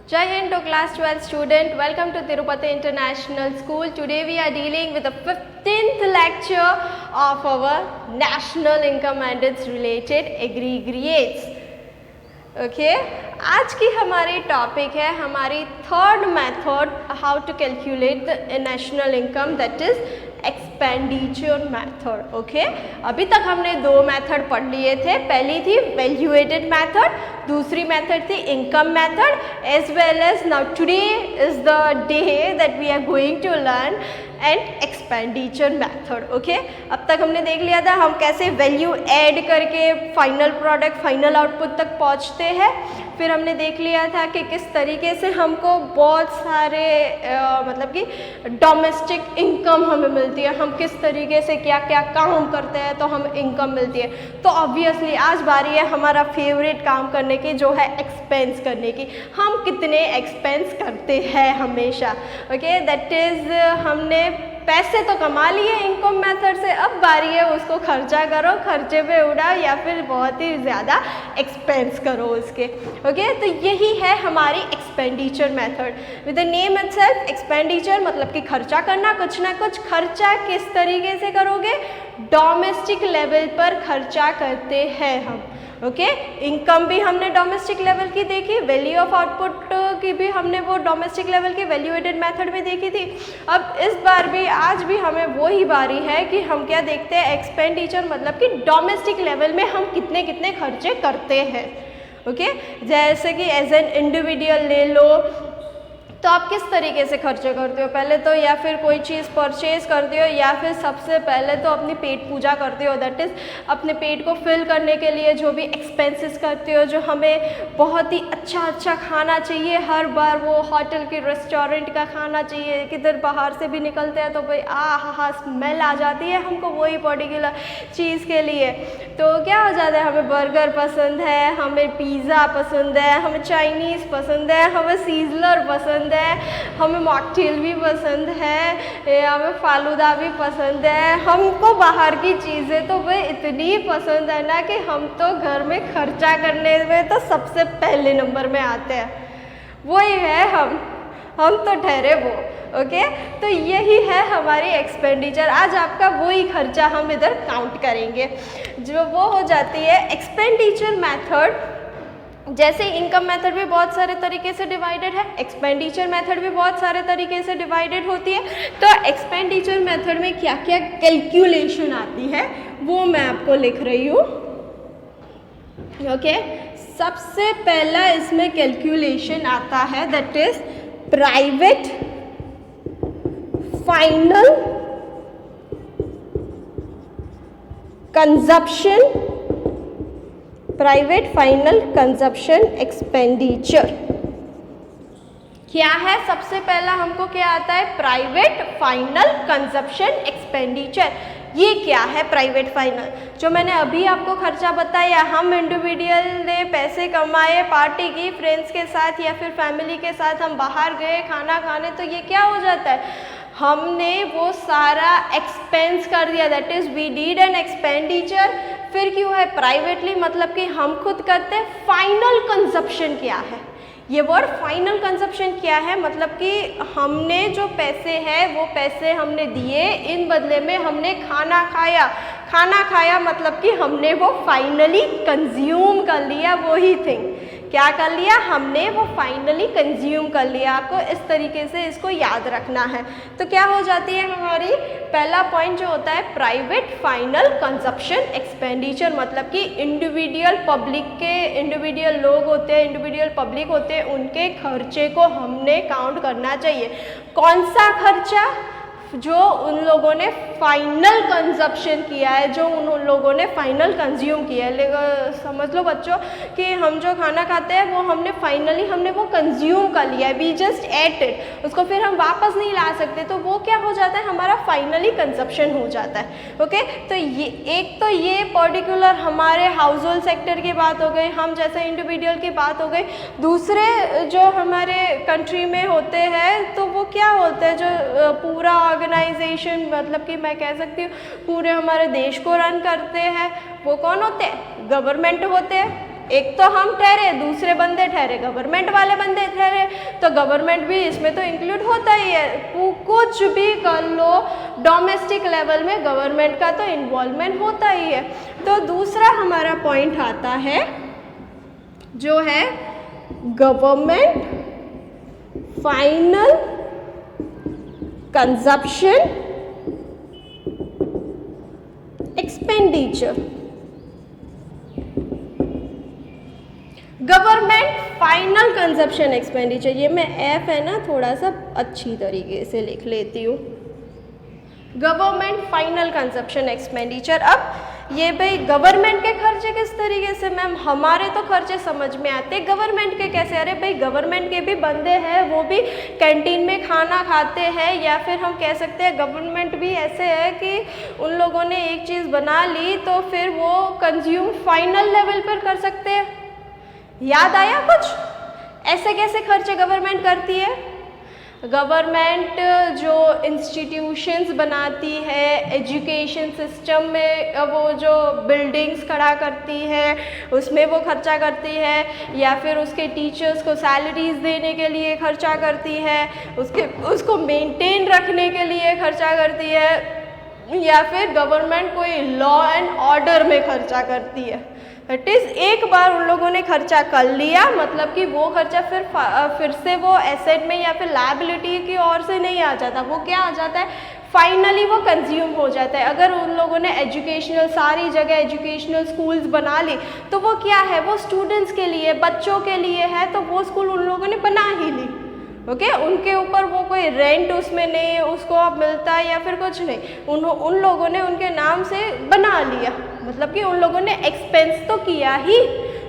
Jai Hind to class 12 student, welcome to Tirupati International School. Today we are dealing with the 15th lecture of our national income and its related aggregates. Okay, आज की हमारी topic है हमारी third method how to calculate the national income, that is expenditure method. Okay, अभी तक हमने दो method पढ़ लिए थे. पहली थी वैल्यूएटेड मेथड, दूसरी मेथड थी income method. As well as now today is the day that we are going to learn and expenditure method. Okay, अब तक हमने देख लिया था हम कैसे वैल्यू ऐड करके फाइनल प्रोडक्ट, फाइनल आउटपुट तक पहुंचते हैं. फिर हमने देख लिया था कि किस तरीके से हमको बहुत सारे मतलब कि डोमेस्टिक इनकम हमें मिलती है, हम किस तरीके से क्या क्या काम करते हैं तो हम इनकम मिलती है. तो ऑब्वियसली आज बारी है हमारा फेवरेट काम करने की, जो है एक्सपेंस करने की. हम कितने एक्सपेंस करते हैं हमेशा. ओके, दैट इज़ हमने पैसे तो कमा लिए इनकम मेथड से, अब बारी है उसको खर्चा करो, खर्चे पे उड़ाओ या फिर बहुत ही ज़्यादा एक्सपेंस करो उसके. ओके, तो यही है हमारी expenditure method. With the name itself expenditure मतलब कि खर्चा करना, कुछ ना कुछ. खर्चा किस तरीके से करोगे? डोमेस्टिक लेवल पर खर्चा करते हैं हम. ओके, इनकम भी हमने डोमेस्टिक लेवल की देखी, वैल्यू ऑफ आउटपुट की भी हमने वो डोमेस्टिक लेवल की वैल्यूएटेड मेथड में देखी थी. अब इस बार भी आज भी हमें वो ही बारी है कि हम क्या देखते हैं, एक्सपेंडिचर मतलब कि डोमेस्टिक लेवल में हम कितने कितने खर्चे करते हैं. ओके, जैसे कि एज एन इंडिविजुअल ले लो तो आप किस तरीके से खर्चे करते हो. पहले तो या फिर कोई चीज़ परचेज करते हो या फिर सबसे पहले तो अपनी पेट पूजा करते हो, दैट इज़ अपने पेट को फिल करने के लिए जो भी एक्सपेंसेस करते हो. जो हमें बहुत ही अच्छा खाना चाहिए, हर बार वो होटल के रेस्टोरेंट का खाना चाहिए. किधर बाहर से भी निकलते हैं तो भाई हा स्मेल आ जाती है हमको वही पर्टिकुलर चीज़ के लिए. तो क्या हो जाता है, हमें बर्गर पसंद है, हमें पिज़्ज़ा पसंद है, हमें चाइनीज़ पसंद है, हमें सीजलर पसंद है, हमें मॉकटेल भी पसंद है, हमें फालूदा भी पसंद है. हमको बाहर की चीज़ें तो भाई इतनी पसंद है ना कि हम तो घर में खर्चा करने में तो सबसे पहले नंबर में आते हैं. वही है हम तो ठहरे वो. ओके, तो यही है हमारी एक्सपेंडिचर. आज आपका वही खर्चा हम इधर काउंट करेंगे, जो वो हो जाती है एक्सपेंडिचर मेथड. जैसे इनकम मेथड भी बहुत सारे तरीके से डिवाइडेड है, एक्सपेंडिचर मेथड भी बहुत सारे तरीके से डिवाइडेड होती है. तो एक्सपेंडिचर मेथड में क्या क्या कैलकुलेशन आती है वो मैं आपको लिख रही हूँ. ओके, सबसे पहला इसमें कैलकुलेशन आता है that is private final consumption, private final consumption expenditure. क्या है? सबसे पहला हमको क्या आता है? Private final consumption expenditure. ये क्या है प्राइवेट फाइनल? जो मैंने अभी आपको खर्चा बताया, हम इंडिविजुअल ने पैसे कमाए, पार्टी की फ्रेंड्स के साथ या फिर फैमिली के साथ हम बाहर गए खाना खाने, तो ये क्या हो जाता है, हमने वो सारा एक्सपेंस कर दिया, that is we did an expenditure. फिर क्यों है प्राइवेटली, मतलब कि हम खुद करते हैं. फाइनल कंजप्शन क्या है? ये वर्ड फाइनल कंजप्शन क्या है, मतलब कि हमने जो पैसे हैं वो पैसे हमने दिए, इन बदले में हमने खाना खाया. खाना खाया मतलब कि हमने वो फाइनली कंज्यूम कर लिया. वही थिंग क्या कर लिया हमने, वो फाइनली कंज्यूम कर लिया. आपको इस तरीके से इसको याद रखना है. तो क्या हो जाती है हमारी पहला पॉइंट जो होता है प्राइवेट फाइनल कंजप्शन एक्सपेंडिचर, मतलब कि इंडिविजुअल पब्लिक के, इंडिविजुअल लोग होते हैं, इंडिविजुअल पब्लिक होते हैं, उनके खर्चे को हमने काउंट करना चाहिए. कौन सा खर्चा? जो उन लोगों ने फाइनल कंजप्शन किया है, जो उन लोगों ने फाइनल कंज्यूम किया है. समझ लो बच्चों कि हम जो खाना खाते हैं वो हमने वो कंज्यूम कर लिया है, वी जस्ट एट इट, उसको फिर हम वापस नहीं ला सकते. तो वो क्या हो जाता है, हमारा फाइनली कंजप्शन हो जाता है. ओके, तो ये एक तो ये पर्टिकुलर हमारे हाउस होल्ड सेक्टर की बात हो गई, हम जैसे इंडिविजुअल की बात हो गई. दूसरे जो हमारे कंट्री में होते हैं तो वो क्या होते हैं, जो पूरा ऑर्गेनाइजेशन, मतलब कि मैं कह सकती हूँ पूरे हमारे देश को रन करते हैं, वो कौन होते हैं? गवर्नमेंट होते हैं. एक तो हम ठहरे, दूसरे बंदे ठहरे गवर्नमेंट वाले बंदे ठहरे, तो गवर्नमेंट भी इसमें तो इंक्लूड होता ही है। कुछ भी कर लो, डोमेस्टिक लेवल में गवर्नमेंट का तो इन्वॉल्वमेंट होता ही है। तो दूसरा हमारा पॉइंट आता है जो है government final consumption expenditure. Government final consumption expenditure, ये मैं एफ है ना थोड़ा सा अच्छी तरीके से लिख लेती हूँ। Government final consumption expenditure. अब ये भाई गवर्नमेंट के खर्चे किस तरीके से मैम, हमारे तो खर्चे समझ में आते, गवर्नमेंट के कैसे? अरे भाई गवर्नमेंट के भी बंदे हैं, वो भी कैंटीन में खाना खाते हैं, या फिर हम कह सकते हैं गवर्नमेंट भी ऐसे है कि उन लोगों ने एक चीज़ बना ली तो फिर वो कंज्यूम फाइनल लेवल पर कर सकते हैं। याद आया कुछ? ऐसे कैसे खर्चे गवर्नमेंट करती है? गवर्नमेंट जो इंस्टीट्यूशंस बनाती है, एजुकेशन सिस्टम में वो जो बिल्डिंग्स खड़ा करती है उसमें वो खर्चा करती है, या फिर उसके टीचर्स को सैलरीज देने के लिए खर्चा करती है, उसको मेंटेन रखने के लिए खर्चा करती है, या फिर गवर्नमेंट कोई लॉ एंड ऑर्डर में खर्चा करती है। इट इज़ एक बार उन लोगों ने खर्चा कर लिया, मतलब कि वो खर्चा फिर से वो एसेट में या फिर लायबिलिटी की ओर से नहीं आ जाता, वो क्या आ जाता है, फाइनली वो कंज्यूम हो जाता है। अगर उन लोगों ने एजुकेशनल सारी जगह एजुकेशनल स्कूल्स बना ली तो वो क्या है, वो स्टूडेंट्स के लिए, बच्चों के लिए है, तो वो स्कूल उन लोगों ने बना ही ली। ओके, उनके ऊपर वो कोई रेंट उसमें नहीं उसको अब मिलता है या फिर कुछ नहीं, उन लोगों ने उनके नाम से बना लिया, मतलब कि उन लोगों ने एक्सपेंस तो किया ही।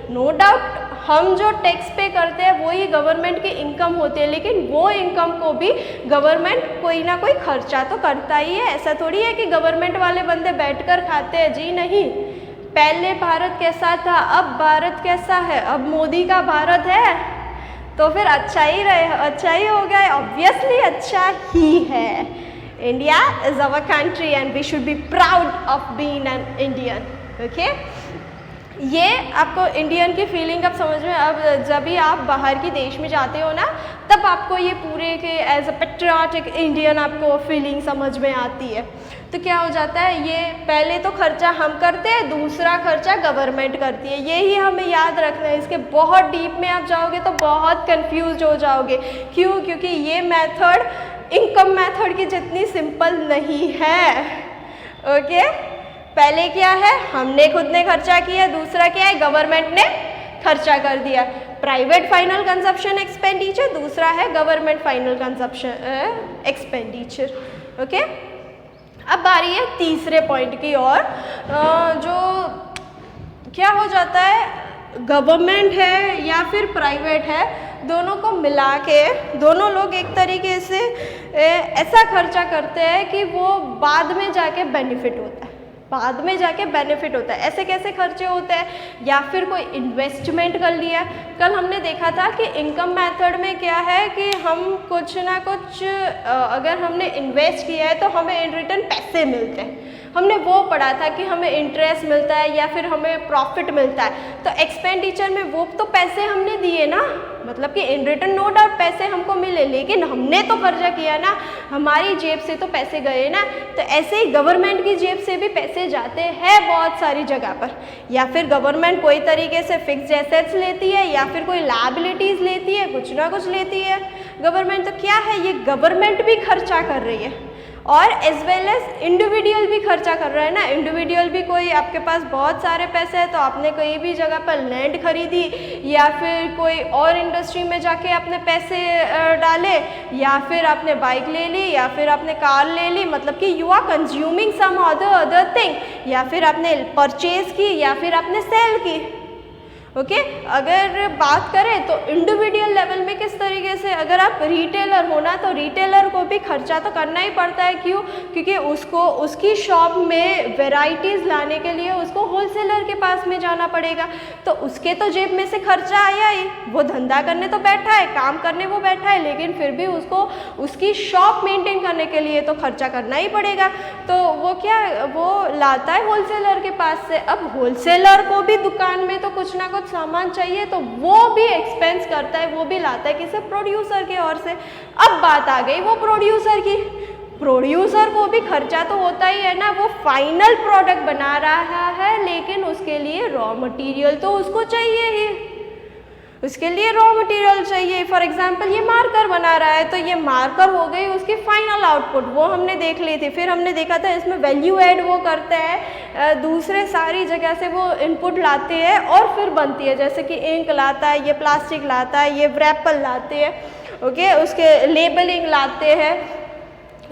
नो डाउट हम जो टैक्स पे करते हैं वो ही गवर्नमेंट की इनकम होती है, लेकिन वो इनकम को भी गवर्नमेंट कोई ना कोई खर्चा तो करता ही है। ऐसा थोड़ी है कि गवर्नमेंट वाले बंदे बैठकर खाते हैं, जी नहीं। पहले भारत कैसा था, अब भारत कैसा है, अब मोदी का भारत है तो फिर अच्छा ही हो गया, ऑब्वियसली अच्छा ही है। India is our country and we should be proud of being an Indian. Okay, ये आपको इंडियन की फीलिंग अब समझ में, अब जब भी आप बाहर की देश में जाते हो ना तब आपको ये पूरे के एज अ पेट्रियाटिक इंडियन आपको फीलिंग समझ में आती है। तो क्या हो जाता है, ये पहले तो खर्चा हम करते हैं, दूसरा खर्चा गवर्नमेंट करती है, यही हमें याद रखना है। इसके बहुत डीप में आप जाओगे तो बहुत कंफ्यूज हो जाओगे। क्यों? क्योंकि ये मेथड इनकम मेथड की जितनी सिंपल नहीं है। ओके, पहले क्या है, हमने खुद ने खर्चा किया, दूसरा क्या है, गवर्नमेंट ने खर्चा कर दिया। प्राइवेट फाइनल कंजप्शन एक्सपेंडिचर, दूसरा है government final consumption expenditure. Okay, अब बारी है तीसरे पॉइंट की ओर, जो क्या हो जाता है, गवर्नमेंट है या फिर प्राइवेट है, दोनों को मिला के दोनों लोग एक तरीके से ऐसा खर्चा करते हैं कि वो बाद में जाके बेनिफिट होता है, बाद में जाके बेनिफिट होता है। ऐसे कैसे खर्चे होते हैं, या फिर कोई इन्वेस्टमेंट कर लिया। कल हमने देखा था कि इनकम मेथड में क्या है कि हम कुछ ना कुछ अगर हमने इन्वेस्ट किया है तो हमें इन रिटर्न पैसे मिलते हैं, हमने वो पढ़ा था कि हमें इंटरेस्ट मिलता है या फिर हमें प्रॉफिट मिलता है। तो एक्सपेंडिचर में वो तो पैसे हमने दिए ना, मतलब कि इन रिटर्न नो डाउट पैसे हमको मिले, लेकिन हमने तो खर्चा किया ना, हमारी जेब से तो पैसे गए ना। तो ऐसे ही गवर्नमेंट की जेब से भी पैसे जाते हैं बहुत सारी जगह पर, या फिर गवर्नमेंट कोई तरीके से फिक्स्ड एसेट्स लेती है या फिर कोई लायबिलिटीज़ लेती है, कुछ ना कुछ लेती है गवर्नमेंट। तो क्या है, ये गवर्नमेंट भी खर्चा कर रही है और एज वेल एज इंडिविजुअल भी खर्चा कर रहा है ना। इंडिविजुअल भी, कोई आपके पास बहुत सारे पैसे हैं तो आपने कहीं भी जगह पर लैंड खरीदी, या फिर कोई और इंडस्ट्री में जाके आपने पैसे डाले, या फिर आपने बाइक ले ली, या फिर आपने कार ले ली, मतलब कि you are consuming some other thing, या फिर आपने परचेज की या फिर आपने सेल की। ओके, अगर बात करें तो इंडिविजुअल लेवल में किस तरीके से, अगर आप रिटेलर हो ना तो रिटेलर को भी खर्चा तो करना ही पड़ता है। क्यों? क्योंकि उसको उसकी शॉप में वैरायटीज़ लाने के लिए उसको होलसेलर के पास में जाना पड़ेगा, तो उसके तो जेब में से खर्चा आया ही। वो धंधा करने तो बैठा है, काम करने वो बैठा है, लेकिन फिर भी उसको उसकी शॉप मेंटेन करने के लिए तो खर्चा करना ही पड़ेगा। तो वो क्या, वो लाता है होलसेलर के पास से। अब होलसेलर को भी दुकान में तो कुछ ना कुछ कुछ सामान चाहिए तो वो भी एक्सपेंस करता है, वो भी लाता है किसे, प्रोड्यूसर के ओर से। अब बात आ गई वो प्रोड्यूसर की, प्रोड्यूसर को भी खर्चा तो होता ही है ना, वो फाइनल प्रोडक्ट बना रहा है लेकिन उसके लिए रॉ मटेरियल तो उसको चाहिए ही, उसके लिए रॉ मटेरियल चाहिए। फॉर एग्जांपल ये मार्कर बना रहा है तो ये मार्कर हो गई उसकी फाइनल आउटपुट, वो हमने देख ली थी। फिर हमने देखा था इसमें वैल्यू ऐड वो करते हैं, दूसरे सारी जगह से वो इनपुट लाते हैं और फिर बनती है, जैसे कि इंक लाता है, ये प्लास्टिक लाता है, ये रैपर लाते हैं, ओके, उसके लेबलिंग लाते हैं,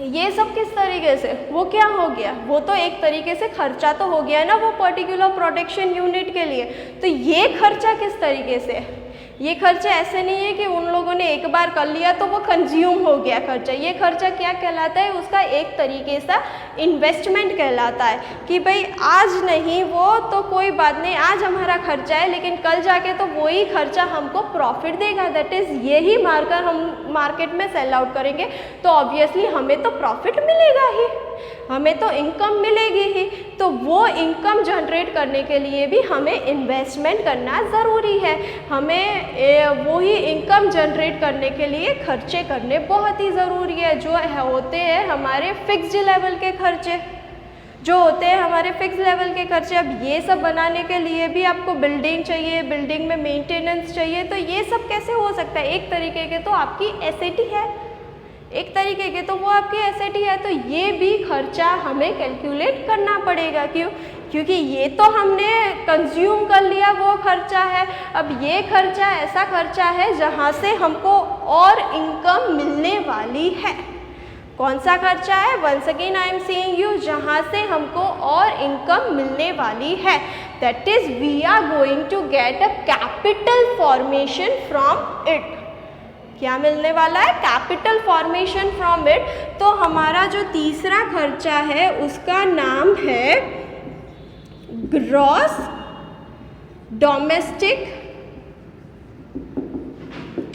ये सब किस तरीके से, वो क्या हो गया, वो तो एक तरीके से खर्चा तो हो गया ना वो पर्टिकुलर प्रोडक्शन यूनिट के लिए। तो ये खर्चा किस तरीके से, ये खर्चा ऐसे नहीं है कि उन लोगों ने एक बार कर लिया तो वो कंज्यूम हो गया खर्चा। ये खर्चा क्या कहलाता है, उसका एक तरीके से इन्वेस्टमेंट कहलाता है कि भाई आज नहीं वो तो कोई बात नहीं, आज हमारा खर्चा है लेकिन कल जाके तो वही खर्चा हमको प्रॉफिट देगा। दैट इज़ यही मार्कर हम मार्केट में सेल आउट करेंगे तो ऑब्वियसली हमें तो प्रॉफिट मिलेगा ही, हमें तो इनकम मिलेगी ही। तो वो इनकम जनरेट करने के लिए भी हमें इन्वेस्टमेंट करना ज़रूरी है, हमें वही इनकम जनरेट करने के लिए खर्चे करने बहुत ही ज़रूरी है, जो होते हैं हमारे फिक्स्ड लेवल के खर्चे, जो होते हैं हमारे फिक्स लेवल के खर्चे। अब ये सब बनाने के लिए भी आपको बिल्डिंग चाहिए, बिल्डिंग में मेंटेनेंस चाहिए, तो ये सब कैसे हो सकता है, एक तरीके के तो आपकी एसेट है, एक तरीके के तो वो आपकी एसेट है, तो ये भी खर्चा हमें कैलकुलेट करना पड़ेगा। क्यों, क्योंकि ये तो हमने कंज्यूम कर लिया वो खर्चा है, अब ये खर्चा ऐसा खर्चा है जहाँ से हमको और इनकम मिलने वाली है। कौन सा खर्चा है, once again I am saying you, जहाँ से हमको और इनकम मिलने वाली है, that is we are going to get a capital formation from it. क्या मिलने वाला है, कैपिटल फॉर्मेशन फ्रॉम इट। तो हमारा जो तीसरा खर्चा है उसका नाम है ग्रॉस डोमेस्टिक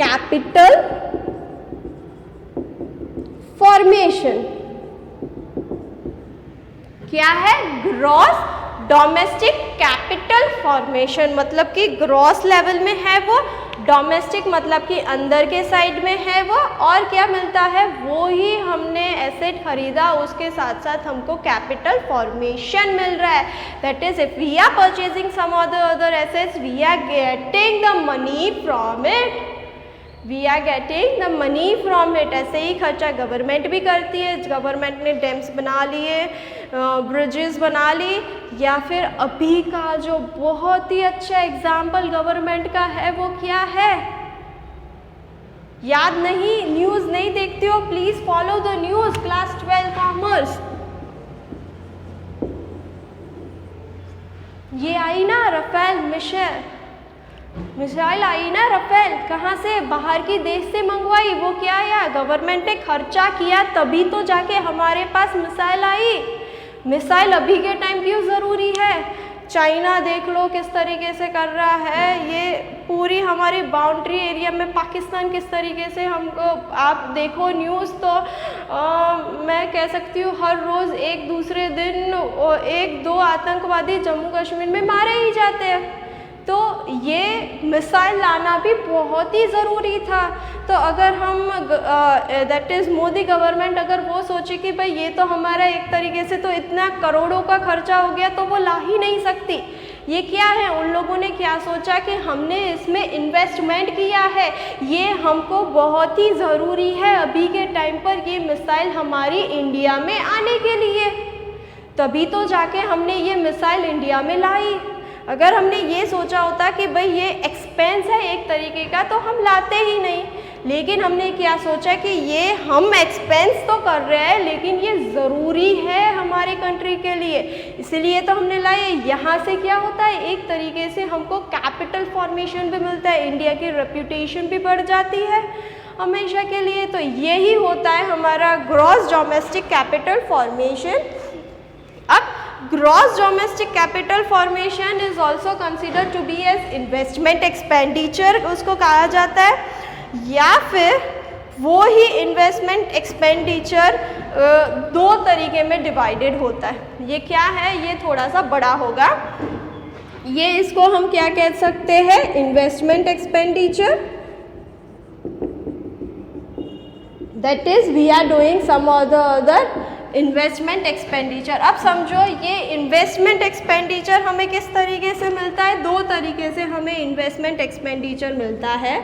कैपिटल फॉर्मेशन। क्या है, ग्रॉस डोमेस्टिक कैपिटल फॉर्मेशन, मतलब कि ग्रॉस लेवल में है वो, डोमेस्टिक मतलब कि अंदर के साइड में है वो, और क्या मिलता है, वो ही हमने एसेट खरीदा उसके साथ साथ हमको कैपिटल फॉर्मेशन मिल रहा है। That is if we are purchasing some other assets we are getting the money from it, we are getting the money from it. ऐसे ही खर्चा गवर्नमेंट भी करती है, गवर्नमेंट ने डैम्स बना लिए, ब्रिजेस बना ली, या फिर अभी का जो बहुत ही अच्छा एग्जाम्पल गवर्नमेंट का है वो क्या है, याद नहीं, न्यूज़ नहीं देखते हो, please follow the news, class 12 commerce. ये आई ना राफेल मिसाइल आई ना, राफेल कहाँ से, बाहर की देश से मंगवाई, वो क्या आया, गवर्नमेंट ने खर्चा किया तभी तो जाके हमारे पास मिसाइल आई। मिसाइल अभी के टाइम क्यों ज़रूरी है, चाइना देख लो किस तरीके से कर रहा है, ये पूरी हमारी बाउंड्री एरिया में पाकिस्तान किस तरीके से हमको, आप देखो न्यूज़ तो मैं कह सकती हूँ हर रोज़ एक दूसरे दिन 1-2 आतंकवादी जम्मू कश्मीर में मारे ही जाते हैं। तो ये मिसाइल लाना भी बहुत ही ज़रूरी था। तो अगर हम दैट इज़ मोदी गवर्नमेंट अगर वो सोचे कि भाई ये तो हमारा एक तरीके से तो इतना करोड़ों का खर्चा हो गया तो वो ला ही नहीं सकती। ये क्या है, उन लोगों ने क्या सोचा कि हमने इसमें इन्वेस्टमेंट किया है, ये हमको बहुत ही ज़रूरी है अभी के टाइम पर ये मिसाइल हमारी इंडिया में आने के लिए, तभी तो जाके हमने ये मिसाइल इंडिया में लाई। अगर हमने ये सोचा होता कि भाई ये एक्सपेंस है एक तरीके का तो हम लाते ही नहीं, लेकिन हमने क्या सोचा कि ये हम एक्सपेंस तो कर रहे हैं लेकिन ये ज़रूरी है हमारे कंट्री के लिए, इसलिए तो हमने लाए। यहाँ से क्या होता है, एक तरीके से हमको कैपिटल फॉर्मेशन भी मिलता है, इंडिया की रेप्यूटेशन भी बढ़ जाती है हमेशा के लिए। तो यही होता है हमारा ग्रॉस डोमेस्टिक कैपिटल फॉर्मेशन। अब gross domestic capital formation is also consider to be as investment expenditure उसको कहा जाता है, या फिर वो ही इन्वेस्टमेंट एक्सपेंडिचर 2 तरीके में डिवाइडेड होता है। ये क्या है, ये थोड़ा सा बड़ा होगा। ये इसको हम क्या कह सकते हैं, investment expenditure, that is we are doing some or the other investment expenditure. अब समझो ये इन्वेस्टमेंट एक्सपेंडिचर हमें किस तरीके से मिलता है, दो तरीके से हमें इन्वेस्टमेंट एक्सपेंडिचर मिलता है।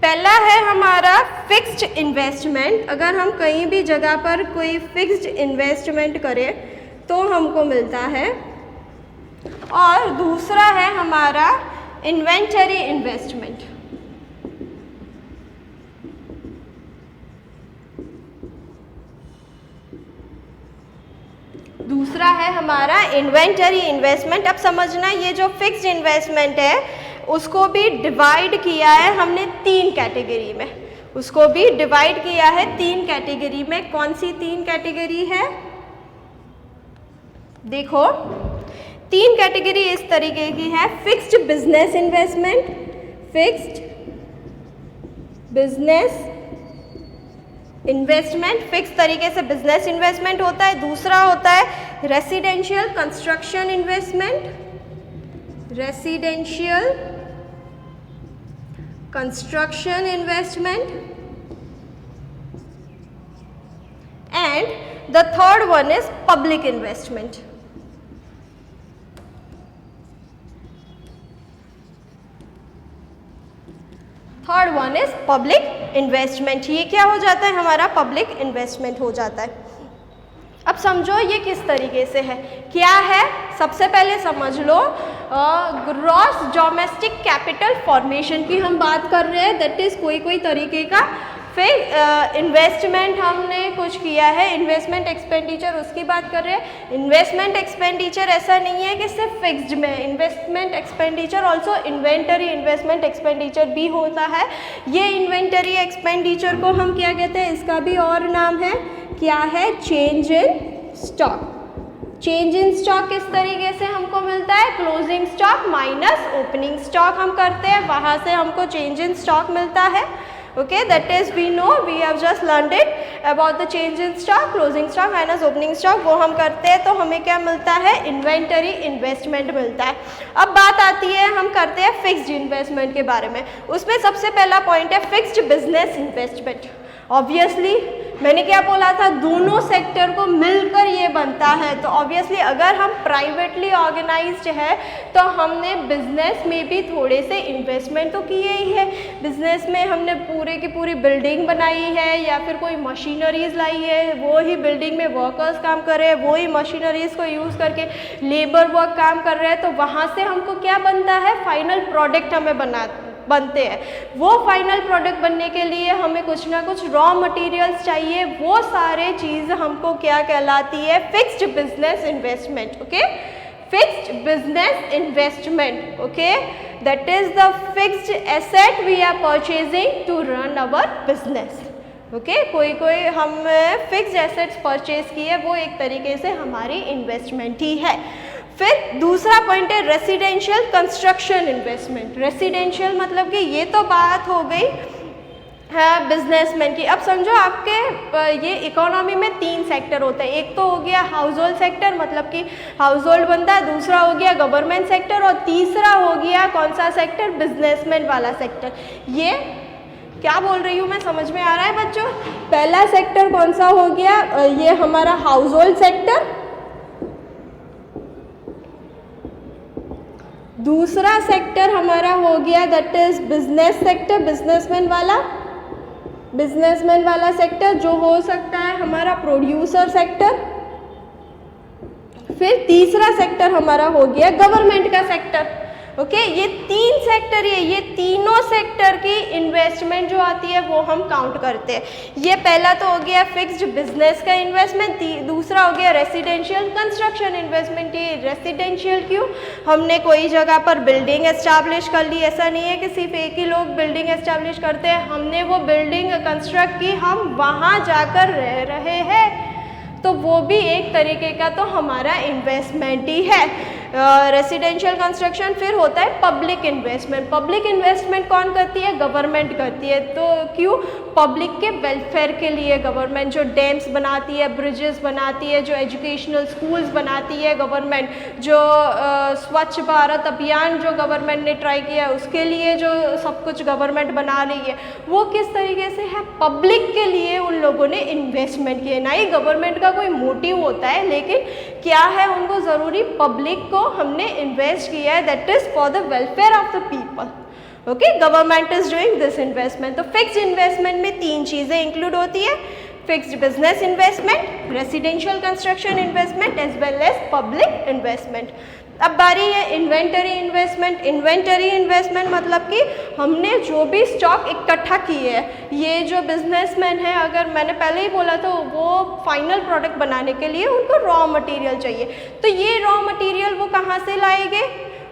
पहला है हमारा फिक्स्ड इन्वेस्टमेंट, अगर हम कहीं भी जगह पर कोई फिक्स्ड इन्वेस्टमेंट करें तो हमको मिलता है, और दूसरा है हमारा इन्वेंटरी इन्वेस्टमेंट। दूसरा है हमारा इन्वेंटरी इन्वेस्टमेंट। अब समझना ये जो फिक्स्ड इन्वेस्टमेंट है उसको भी डिवाइड किया है हमने 3 कैटेगरी में, उसको भी डिवाइड किया है 3 कैटेगरी में। कौन सी 3 कैटेगरी है, देखो 3 कैटेगरी इस तरीके की है। Fixed business investment, fixed business investment, fix तरीके से बिजनेस इन्वेस्टमेंट होता है। दूसरा होता है residential construction investment, residential construction investment, and the third one is public investment. Third one is public investment. ये क्या हो जाता है, हमारा पब्लिक इन्वेस्टमेंट हो जाता है। अब समझो ये किस तरीके से है, क्या है, सबसे पहले समझ लो ग्रॉस डोमेस्टिक कैपिटल फॉर्मेशन की हम बात कर रहे हैं, दैट इज कोई तरीके का फिर इन्वेस्टमेंट हमने कुछ किया है, इन्वेस्टमेंट एक्सपेंडिचर उसकी बात कर रहे हैं। इन्वेस्टमेंट एक्सपेंडिचर ऐसा नहीं है कि सिर्फ फिक्स्ड में, investment expenditure also inventory investment expenditure भी होता है। ये इन्वेंटरी एक्सपेंडिचर को हम क्या कहते हैं, इसका भी और नाम है, क्या है, change in stock. Change in stock किस तरीके से हमको मिलता है, closing stock minus opening stock हम करते हैं, वहाँ से हमको चेंज इन स्टॉक मिलता है। Okay, that is we know, we have just learned it about the change in stock, closing stock minus opening stock, वो हम करते हैं तो हमें क्या मिलता है, इन्वेंटरी इन्वेस्टमेंट मिलता है। अब बात आती है, हम करते हैं फिक्स्ड इन्वेस्टमेंट के बारे में। उसमें सबसे पहला पॉइंट है फिक्स्ड बिजनेस इन्वेस्टमेंट। ऑब्वियसली मैंने क्या बोला था, दोनों सेक्टर को मिलकर ये बनता है, तो ऑब्वियसली अगर हम प्राइवेटली ऑर्गेनाइज्ड है तो हमने बिजनेस में भी थोड़े से इन्वेस्टमेंट तो किए ही है। बिजनेस में हमने पूरे की पूरी बिल्डिंग बनाई है या फिर कोई मशीनरीज लाई है, वो ही बिल्डिंग में वर्कर्स काम कर रहे हैं, वो ही मशीनरीज को यूज़ करके लेबर वर्क काम कर रहे हैं, तो वहाँ से हमको क्या बनता है, फाइनल प्रोडक्ट हमें बनते हैं। वो फाइनल प्रोडक्ट बनने के लिए हमें कुछ ना कुछ रॉ मटेरियल्स चाहिए, वो सारे चीज़ हमको क्या कहलाती है, fixed business investment. Okay, fixed business investment, okay, that is the fixed asset we are purchasing to run our business. Okay, कोई हम फिक्स्ड एसेट्स परचेज किए, वो एक तरीके से हमारी इन्वेस्टमेंट ही है। फिर दूसरा पॉइंट है रेसिडेंशियल कंस्ट्रक्शन इन्वेस्टमेंट। रेसिडेंशियल मतलब कि ये तो बात हो गई है बिजनेसमैन की। अब समझो आपके ये इकोनॉमी में 3 सेक्टर होते हैं, एक तो हो गया हाउस होल्ड सेक्टर, मतलब कि हाउस होल्ड बनता है, दूसरा हो गया गवर्नमेंट सेक्टर, और तीसरा हो गया कौन सा सेक्टर, बिजनेसमैन वाला सेक्टर। ये क्या बोल रही हूँ मैं, समझ में आ रहा है बच्चों? पहला सेक्टर कौन सा हो गया, ये हमारा हाउस होल्ड सेक्टर, दूसरा सेक्टर हमारा हो गया that is business sector, businessman वाला सेक्टर, जो हो सकता है हमारा प्रोड्यूसर सेक्टर। फिर तीसरा सेक्टर हमारा हो गया गवर्नमेंट का सेक्टर। ओके, ये 3 सेक्टर है, ये तीनों सेक्टर की इन्वेस्टमेंट जो आती है वो हम काउंट करते हैं। ये पहला तो हो गया फिक्स्ड बिजनेस का इन्वेस्टमेंट, दूसरा हो गया रेसिडेंशियल कंस्ट्रक्शन इन्वेस्टमेंट। ये रेसिडेंशियल क्यों, हमने कोई जगह पर बिल्डिंग एस्टैब्लिश कर ली, ऐसा नहीं है कि सिर्फ एक ही लोग बिल्डिंग एस्टैब्लिश करते हैं, हमने वो बिल्डिंग कंस्ट्रक्ट की, हम वहाँ जाकर रह रहे हैं, तो वो भी एक तरीके का तो हमारा इन्वेस्टमेंट ही है। रेसिडेंशियल कंस्ट्रक्शन, फिर होता है पब्लिक इन्वेस्टमेंट। पब्लिक इन्वेस्टमेंट कौन करती है? गवर्नमेंट करती है। तो क्यों? पब्लिक के वेलफेयर के लिए गवर्नमेंट जो डैम्स बनाती है, ब्रिजेस बनाती है, जो एजुकेशनल स्कूल्स बनाती है गवर्नमेंट, जो स्वच्छ भारत अभियान जो गवर्नमेंट ने ट्राई किया है उसके लिए जो सब कुछ गवर्नमेंट बना रही है, वो किस तरीके से है? पब्लिक के लिए उन लोगों ने इन्वेस्टमेंट किए। ना ही गवर्नमेंट का कोई मोटिव होता है, लेकिन क्या है उनको ज़रूरी? पब्लिक को हमने इन्वेस्ट किया है, that is for the welfare of the people. Okay, government is doing this investment. तो फिक्स्ड इन्वेस्टमेंट में 3 चीज़ें इंक्लूड होती है: fixed business investment, residential construction investment as well as public investment. अब बारी है इन्वेंटरी इन्वेस्टमेंट। इन्वेंटरी इन्वेस्टमेंट मतलब कि हमने जो भी स्टॉक इकट्ठा किए है, ये जो बिजनेसमैन है, अगर मैंने पहले ही बोला था, वो फाइनल प्रोडक्ट बनाने के लिए उनको रॉ मटेरियल चाहिए। तो ये रॉ मटेरियल वो कहाँ से लाएंगे?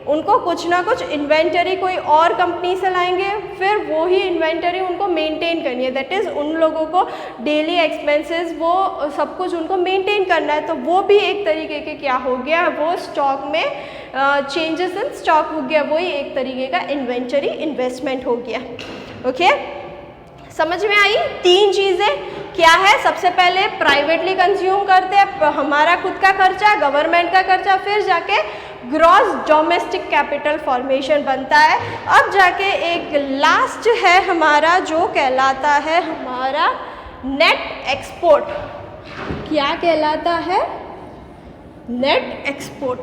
उनको कुछ ना कुछ इन्वेंटरी कोई और कंपनी से लाएंगे, फिर वो ही इन्वेंटरी उनको मेंटेन करनी है। दैट इज़ उन लोगों को डेली एक्सपेंसेस वो सब कुछ उनको मेंटेन करना है। तो वो भी एक तरीके के क्या हो गया? वो स्टॉक में चेंजेस इन स्टॉक हो गया, वही एक तरीके का इन्वेंटरी इन्वेस्टमेंट हो गया। ओके, समझ में आई? 3 चीज़ें क्या है? सबसे पहले प्राइवेटली कंज्यूम करते हैं, हमारा खुद का खर्चा, गवर्नमेंट का खर्चा, फिर जाके ग्रॉस डोमेस्टिक कैपिटल फॉर्मेशन बनता है। अब जाके एक लास्ट है हमारा जो कहलाता है हमारा नेट एक्सपोर्ट। क्या कहलाता है? Net export.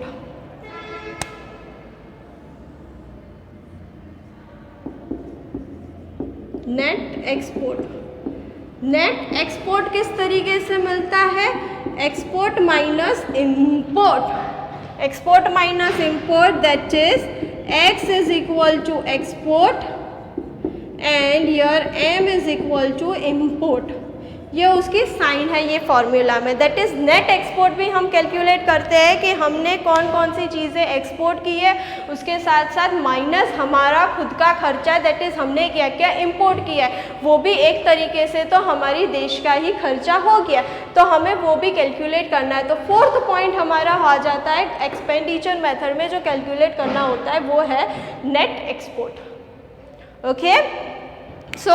Net export. Net export किस तरीके से मिलता है? Export minus import. Export minus import, that is x is equal to export and your m is equal to import। ये उसकी साइन है ये फॉर्मूला में। दैट इज़ नेट एक्सपोर्ट भी हम कैलकुलेट करते हैं कि हमने कौन कौन सी चीज़ें एक्सपोर्ट की है, उसके साथ साथ माइनस हमारा खुद का खर्चा, दैट इज़ हमने क्या क्या इंपोर्ट किया है, वो भी एक तरीके से तो हमारी देश का ही खर्चा हो गया। तो हमें वो भी कैलकुलेट करना है। तो 4th पॉइंट हमारा आ जाता है एक्सपेंडिचर मेथड में जो कैलकुलेट करना होता है वो है net export. Okay, so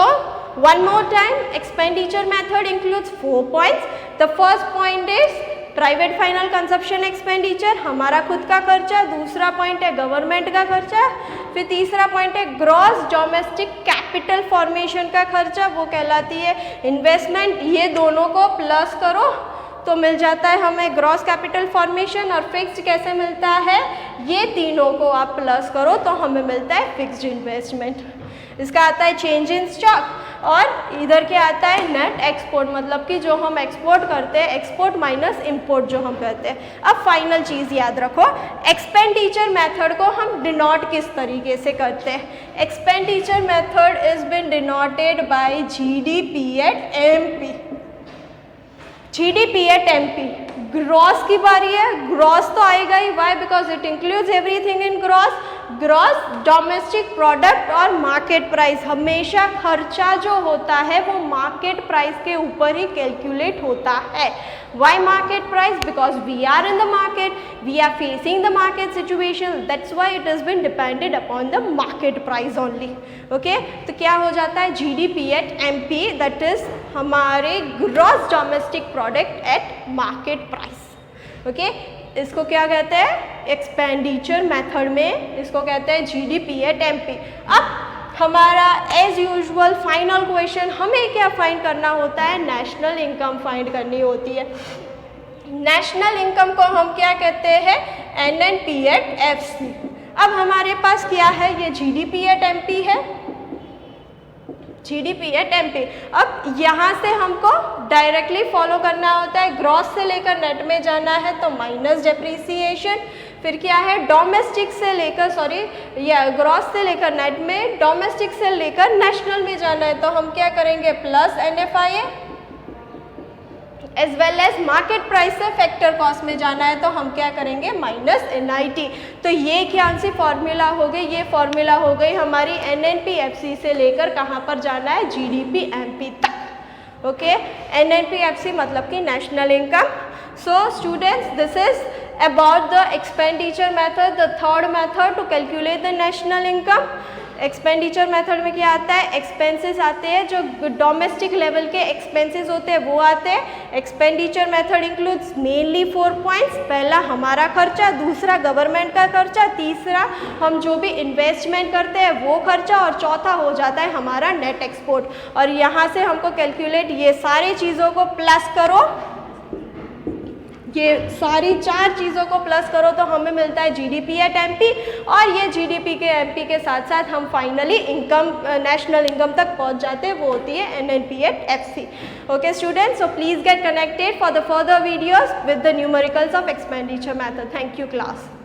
one more time, expenditure method includes 4 points. The first point is private final consumption expenditure, हमारा खुद का खर्चा। दूसरा पॉइंट है गवर्नमेंट का खर्चा। फिर तीसरा पॉइंट है ग्रॉस डोमेस्टिक कैपिटल फॉर्मेशन का खर्चा, वो कहलाती है इन्वेस्टमेंट। ये दोनों को प्लस करो तो मिल जाता है हमें ग्रॉस कैपिटल फॉर्मेशन। और फिक्स्ड कैसे मिलता है? ये तीनों को आप प्लस करो तो हमें मिलता है फिक्स्ड इन्वेस्टमेंट। इसका आता है चेंज इन स्टॉक, और इधर क्या आता है नेट एक्सपोर्ट, मतलब कि जो हम एक्सपोर्ट करते हैं, एक्सपोर्ट माइनस इंपोर्ट जो हम करते हैं। अब फाइनल चीज़ याद रखो, एक्सपेंडिचर मेथड को हम डिनोट किस तरीके से करते हैं? Expenditure method is been denoted by GDP at MP. GDP at MP. Gross की बारी है, ग्रॉस तो आएगा ही, why? Because it includes everything in gross. Gross domestic product और मार्केट प्राइस, हमेशा खर्चा जो होता है वो मार्केट प्राइस के ऊपर ही कैलकुलेट होता है। Why market price? Because we are in the market, we are facing the market situation, that's why it is been dependent upon the market price only. Okay, तो क्या हो जाता है GDP at MP, that is हमारे gross domestic product at market price. Okay, इसको क्या कहते हैं? एक्सपेंडिचर मेथड में इसको कहते हैं जीडीपी एट एमपी। अब हमारा एज यूजुअल फाइनल क्वेश्चन, हमें क्या फाइंड करना होता है? नेशनल इनकम फाइंड करनी होती है। नेशनल इनकम को हम क्या कहते हैं? NNP at FC. अब हमारे पास क्या है? ये जीडीपी एट एमपी है, जीडीपी एट एमपी। अब यहाँ से हमको डायरेक्टली फॉलो करना होता है, ग्रॉस से लेकर नेट में जाना है तो माइनस डेप्रीसिएशन। फिर क्या है? डोमेस्टिक से लेकर या ग्रॉस से लेकर नेट में, डोमेस्टिक से लेकर नेशनल में जाना है तो हम क्या करेंगे? Plus NFIA as well as market price से फैक्टर कॉस्ट में जाना है तो हम क्या करेंगे? Minus NIT. तो ये क्या सी फॉर्मूला हो गई? ये फॉर्मूला हो गई हमारी एनएनपी एफसी से लेकर कहाँ पर जाना है? जीडीपी एमपी तक। ओके, एनएनपी एफसी मतलब कि national income. So students, this is about the expenditure method, the third method to calculate the national income. Expenditure method में क्या आता है, एक्सपेंसेस आते हैं, जो डोमेस्टिक लेवल के एक्सपेंसेस होते हैं वो आते हैं. Expenditure method includes mainly 4 points. पहला हमारा खर्चा, दूसरा गवर्नमेंट का खर्चा, तीसरा हम जो भी इन्वेस्टमेंट करते हैं वो खर्चा, और चौथा हो जाता है हमारा नेट एक्सपोर्ट. और यहाँ से हमको कैलकुलेट ये सारी चीज़ों को प्लस करो, ये सारी 4 चीज़ों को प्लस करो तो हमें मिलता है जीडीपी एट एमपी. और ये जीडीपी के एमपी के साथ साथ हम फाइनली इनकम, नेशनल इनकम तक पहुंच जाते हैं, वो होती है NNP at FC. Okay students, so please get connected for the further videos with the numericals of expenditure method. Thank you class.